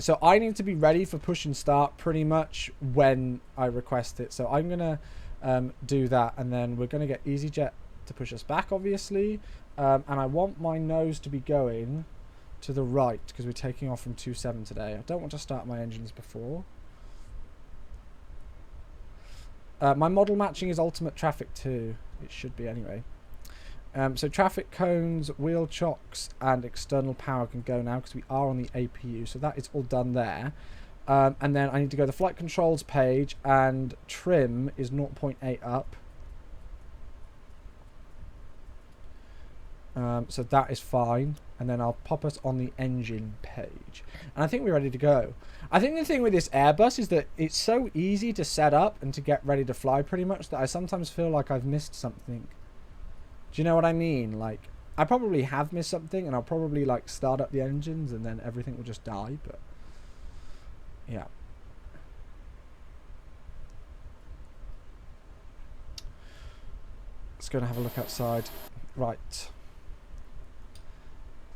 so I need to be ready for push and start pretty much when I request it. So I'm going to do that, and then we're going to get EasyJet to push us back, obviously. And I want my nose to be going to the right because we're taking off from 27 today. I don't want to start my engines before. My model matching is ultimate traffic too. It should be anyway. So traffic cones, wheel chocks, and external power can go now because we are on the APU. So that is all done there. And then I need to go to the flight controls page, and trim is 0.8 up. So that is fine. And then I'll pop us on the engine page. And I think we're ready to go. I think the thing with this Airbus is that it's so easy to set up and to get ready to fly pretty much that I sometimes feel like I've missed something. Do you know what I mean? Like, I probably have missed something, and I'll probably like start up the engines and then everything will just die, but yeah. Let's go and have a look outside. Right.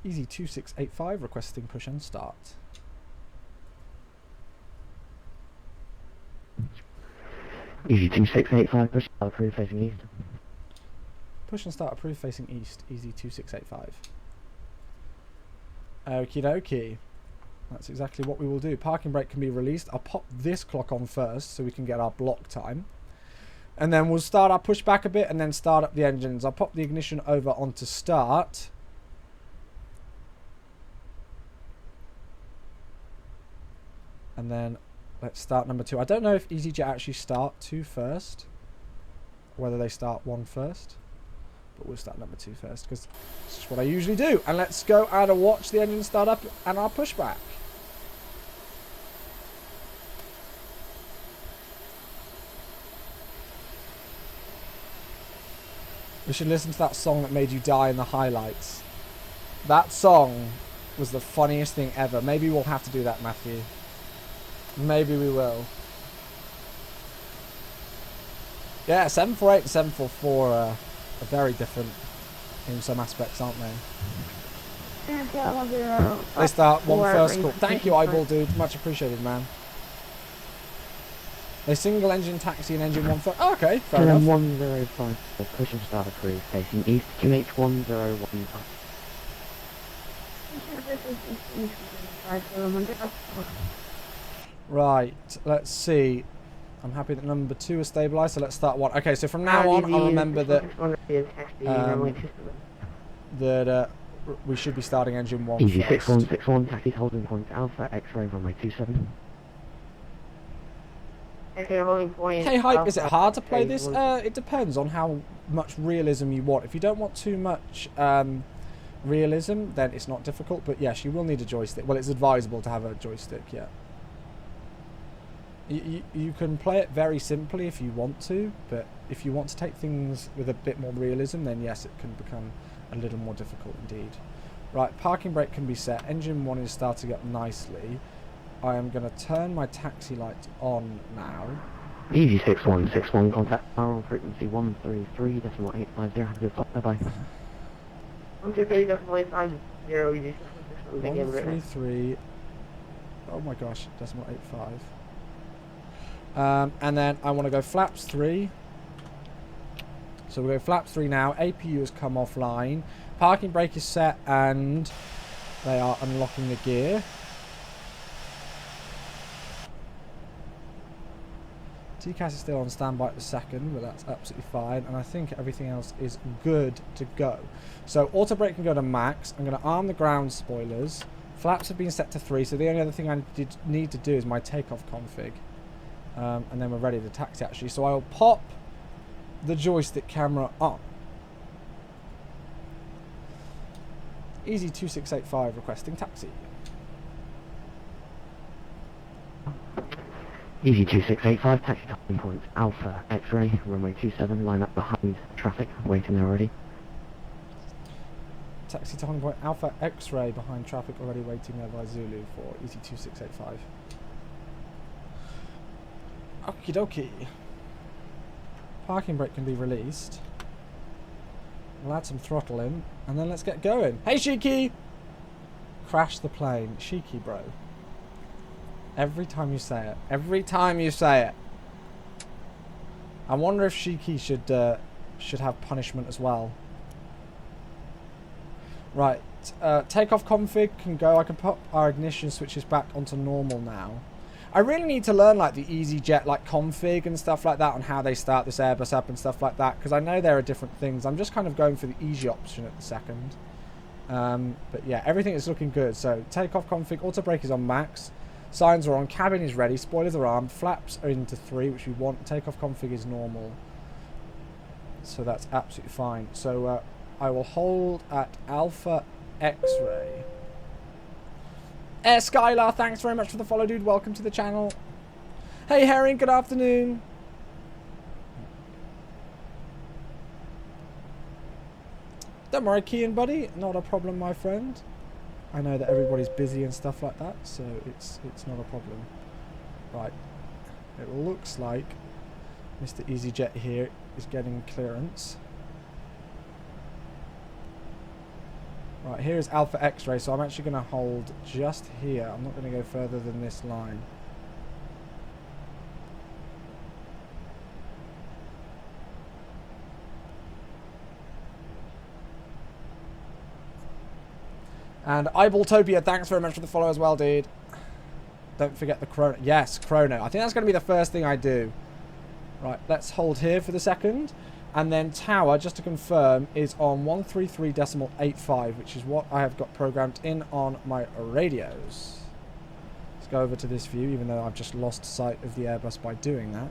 Easy2685 requesting push and start. Easy2685 push approved facing east. Push and start approved facing east. Easy2685. Okie dokie. That's exactly what we will do. Parking brake can be released. I'll pop this clock on first so we can get our block time. And then we'll start our push back a bit and then start up the engines. I'll pop the ignition over onto start. And then let's start number 2. I don't know if EasyJet actually start 2 first, or whether they start 1 first. But we'll start number 2 first because this is what I usually do. And let's go and watch the engine start up and our pushback. We should listen to that song that made you die in the highlights. That song was the funniest thing ever. Maybe we'll have to do that, Matthew. Maybe we will. Yeah, 748 and 744 are very different in some aspects, aren't they? They start 1 first. Cool. Thank you, Eyeball Dude. Much appreciated, man. A single engine taxi and engine 1 first. Oh, okay, fair enough. 105 push and start approved facing east. QH1015. Right, let's see. I'm happy that number 2 is stabilised, so let's start 1. Okay, so from now on, I'll remember that we should be starting engine 1 Easy first. 6161, taxi holding point Alpha, X-ray runway 27. Hey, Hype, is it hard to play this? It depends on how much realism you want. If you don't want too much realism, then it's not difficult, but yes, you will need a joystick. Well, it's advisable to have a joystick, yeah. You can play it very simply if you want to, but if you want to take things with a bit more realism, then yes, it can become a little more difficult indeed. Right, parking brake can be set. Engine 1 is starting up nicely. I am going to turn my taxi lights on now. Easy 6161, contact power on frequency 133.850. Have a good flight. Bye-bye. 133. Oh my gosh, 0.85. And then I want to go flaps 3. So we go flaps 3 now. APU has come offline. Parking brake is set and they are unlocking the gear. TCAS is still on standby at the second, but that's absolutely fine. And I think everything else is good to go. So auto brake can go to max. I'm going to arm the ground spoilers. Flaps have been set to 3. So the only other thing I need to do is my takeoff config. And then we're ready to taxi actually. So I'll pop the joystick camera on. Easy2685 requesting taxi. Easy 2685, taxi topping point Alpha, X-ray, runway 27, line up behind traffic, waiting there already. Taxi topping point Alpha, X-ray behind traffic, already waiting there by Zulu for Easy2685. Okie dokie. Parking brake can be released. We'll add some throttle in, and then let's get going. Hey, Shiki! Crash the plane. Shiki, bro. Every time you say it. Every time you say it. I wonder if Shiki should have punishment as well. Right. Takeoff config can go. I can put our ignition switches back onto normal now. I really need to learn like the EasyJet like config and stuff like that on how they start this Airbus up and stuff like that, because I know there are different things. I'm just kind of going for the easy option at the second. But yeah, everything is looking good. So takeoff config, auto brake is on max, signs are on, cabin is ready, spoilers are armed, flaps are into 3, which we want. Takeoff config is normal, so that's absolutely fine. So I will hold at Alpha X-ray. Skylar, thanks very much for the follow, dude. Welcome to the channel. Hey, Herring, good afternoon. Don't worry, Kian, buddy. Not a problem, my friend. I know that everybody's busy and stuff like that, so it's not a problem. Right. It looks like Mr. EasyJet here is getting clearance. Right, here is Alpha X-ray, so I'm actually going to hold just here. I'm not going to go further than this line. And Eyeballtopia, thanks very much for the follow as well, dude. Don't forget the chrono. Yes, chrono. I think that's going to be the first thing I do. Right, let's hold here for the second. And then tower, just to confirm, is on 133.85, which is what I have got programmed in on my radios. Let's go over to this view, even though I've just lost sight of the Airbus by doing that.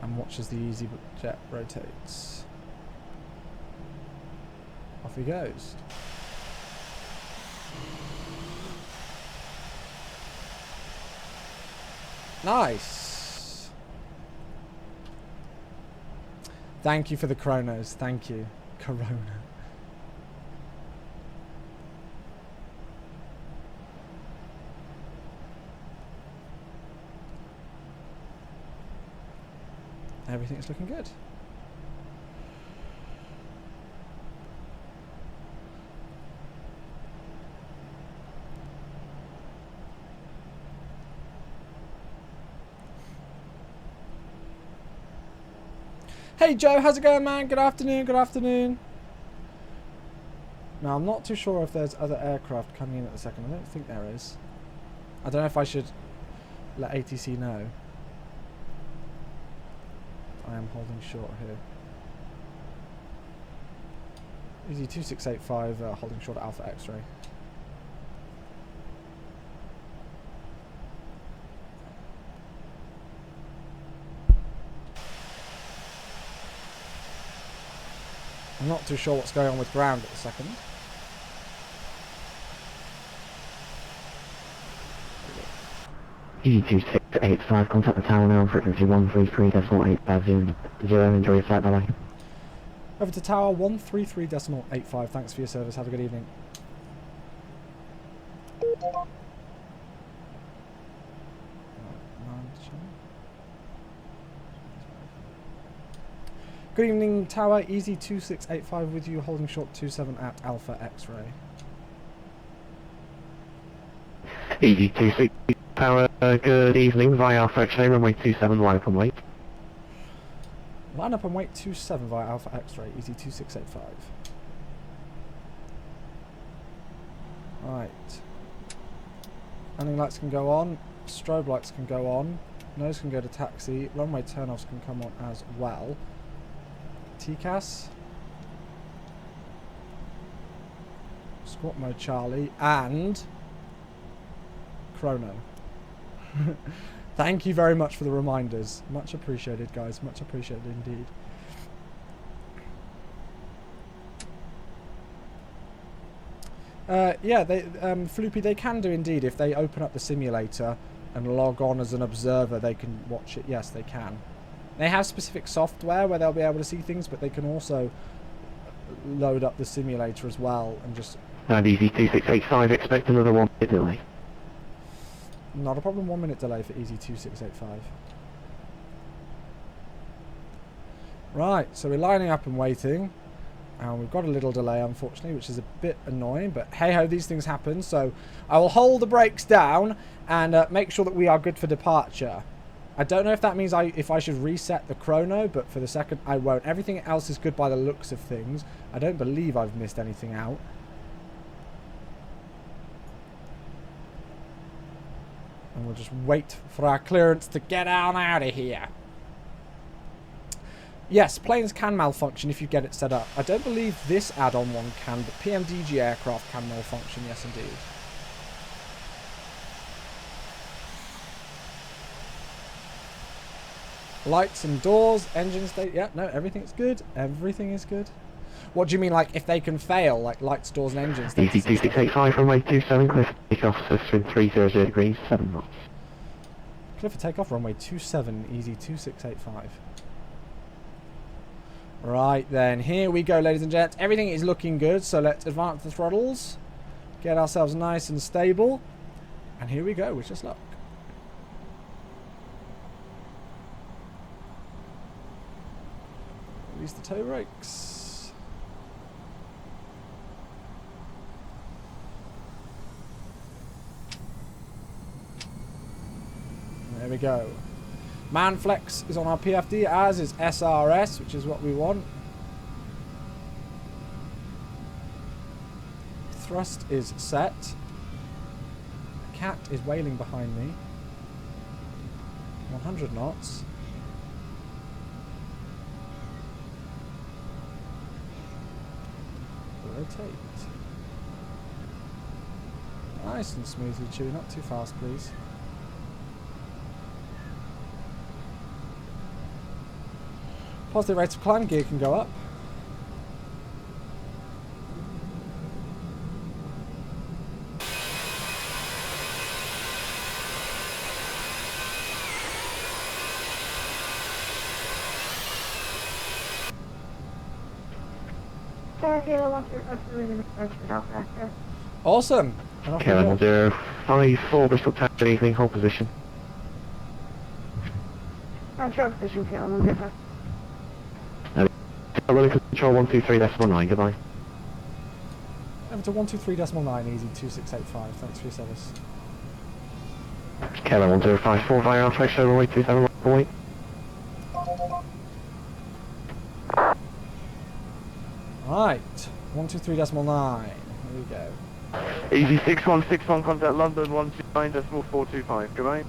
And watch as the EasyJet rotates. Off he goes. Nice. Thank you for the chronos. Thank you. Corona. Everything's looking good. Hey Joe, how's it going, man? Good afternoon, good afternoon. Now, I'm not too sure if there's other aircraft coming in at the second. I don't think there is. I don't know if I should let ATC know. I am holding short here. Easy 2685, holding short at Alpha X-ray. I'm not too sure what's going on with ground at the second. EG2685, contact the tower now on frequency 133.850. Enjoy your flight, bye-bye. Over to tower 133.85. Thanks for your service. Have a good evening. Good evening, tower. Easy 2685 with you, holding short 27 at Alpha X-ray. EG26 tower, good evening, via Alpha X-ray, runway 27, line up and wait. Line up and wait 27 via Alpha X-ray, Easy 2685. Right. Landing lights can go on, strobe lights can go on, nose can go to taxi, runway turnoffs can come on as well. TCAS, squat mode Charlie, and chrono. Thank you very much for the reminders. Much appreciated, guys. Much appreciated indeed. Yeah, they Floopy, they can do indeed. If they open up the simulator and log on as an observer, they can watch it. Yes, they can. They have specific software where they'll be able to see things, but they can also load up the simulator as well and just... And Easy 2685, expect another 1 minute delay. Not a problem, 1 minute delay for Easy 2685. Right, so we're lining up and waiting. And we've got a little delay, unfortunately, which is a bit annoying. But hey-ho, these things happen. So I will hold the brakes down and make sure that we are good for departure. I don't know if that means if I should reset the chrono, but for the second, I won't. Everything else is good by the looks of things. I don't believe I've missed anything out. And we'll just wait for our clearance to get on out of here. Yes, planes can malfunction if you get it set up. I don't believe this add-on one can, but PMDG aircraft can malfunction, yes indeed. Lights and doors, engine state, yeah, no, everything's good. Everything is good. What do you mean, like, if they can fail, like lights, doors and engines? EG2685 runway 27, clear for takeoff, so 300 degrees, 7 knots. Clear for takeoff, runway 27, easy 2685. Right then, here we go, ladies and gents. Everything is looking good, so let's advance the throttles. Get ourselves nice and stable. And here we go, wish us luck. Release the toe brakes. There we go. Manflex is on our PFD, as is SRS, which is what we want. Thrust is set. A cat is wailing behind me. 100 knots. Rotate. Nice and smoothly, Chewie, not too fast, please. Positive rate of climb, gear can go up. Awesome. Kilo 054, Bristol Tower, evening, hold position. Control position, Kilo 0. Running control 123.9, goodbye. Over to 123.9, easy 2685, thanks for your service. Kilo 1054 via our track, show runway 27, wait. Right, 123.9, here we go. Easy 6161, contact London 129.425, goodbye.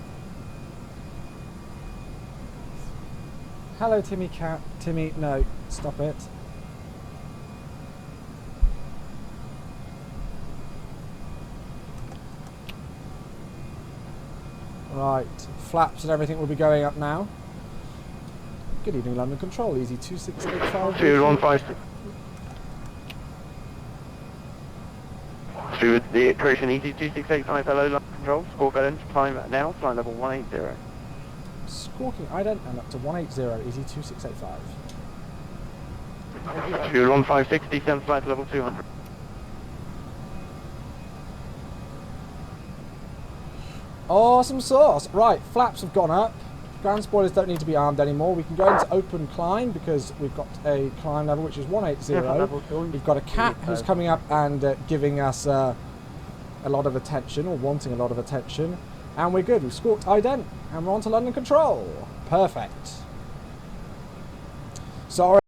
Hello, Timmy Cat. Timmy, no, stop it. Right, flaps and everything will be going up now. Good evening, London Control. Easy 2685. 2156. Through the creation easy 2685, hello London Control. Score balance, climb now, flight level 180. Squawking ident and up to 180, easy 2685. Fuel 1560, descend flight level 200. Awesome sauce. Right, flaps have gone up. Ground spoilers don't need to be armed anymore. We can go into open climb because we've got a climb level which is 180. We've got a cat who's coming up and giving us a lot of attention, or wanting a lot of attention. And we're good. We've squawked ident and we're on to London Control. Perfect. Sorry.